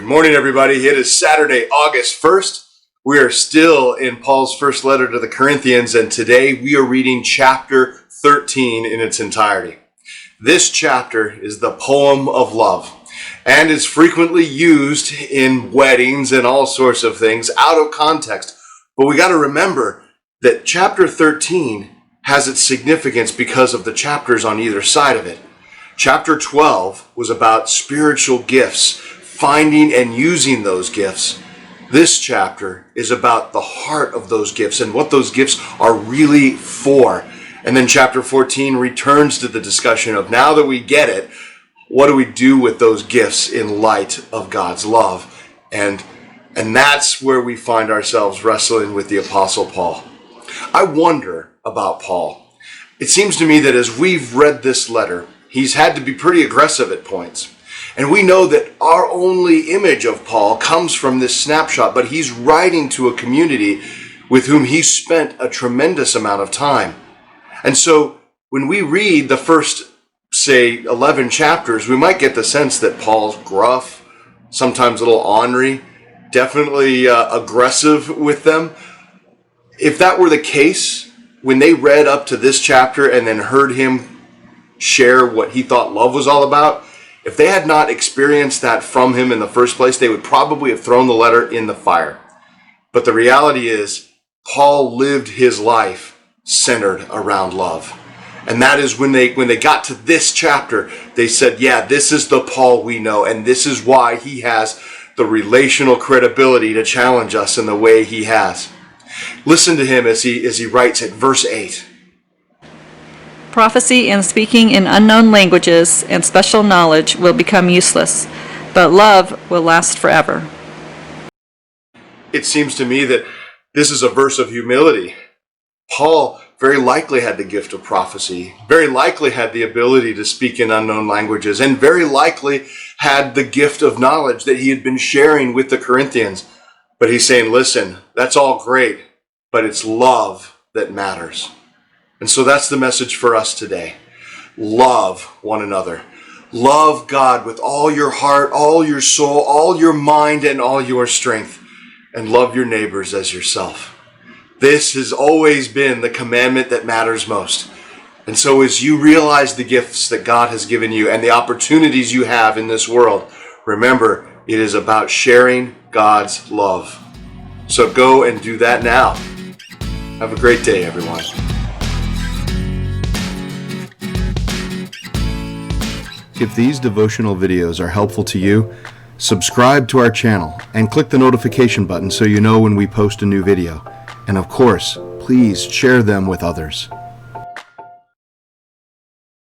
morning, everybody. It is Saturday, August 1st. We are still in Paul's first letter to the Corinthians, and today we are reading chapter 13 in its entirety. This chapter is the poem of love and is frequently used in weddings and all sorts of things out of context. But we got to remember that chapter 13 has its significance because of the chapters on either side of it. Chapter 12 was about spiritual gifts, finding and using those gifts. This chapter is about the heart of those gifts and what those gifts are really for. And then chapter 14 returns to the discussion of, now that we get it, what do we do with those gifts in light of God's love? And that's where we find ourselves wrestling with the Apostle Paul. I wonder about Paul. It seems to me that as we've read this letter, he's had to be pretty aggressive at points. And we know that our only image of Paul comes from this snapshot, but he's writing to a community with whom he spent a tremendous amount of time. And so when we read the first, say, 11 chapters, we might get the sense that Paul's gruff, sometimes a little ornery, definitely aggressive with them. If that were the case, when they read up to this chapter and then heard him share what he thought love was all about, if they had not experienced that from him in the first place, they would probably have thrown the letter in the fire. But the reality is, Paul lived his life centered around love. And that is when they got to this chapter, they said, yeah, this is the Paul we know, and this is why he has the relational credibility to challenge us in the way he has. Listen to him as he writes at verse 8. Prophecy and speaking in unknown languages and special knowledge will become useless, but love will last forever. It seems to me that this is a verse of humility. Paul very likely had the gift of prophecy, very likely had the ability to speak in unknown languages, and very likely had the gift of knowledge that he had been sharing with the Corinthians. But he's saying, listen, that's all great, but it's love that matters. And so that's the message for us today. Love one another. Love God with all your heart, all your soul, all your mind, and all your strength. And love your neighbors as yourself. This has always been the commandment that matters most. And so as you realize the gifts that God has given you and the opportunities you have in this world, remember, it is about sharing God's love. So go and do that now. Have a great day, everyone. If these devotional videos are helpful to you, subscribe to our channel and click the notification button so you know when we post a new video. And of course, please share them with others.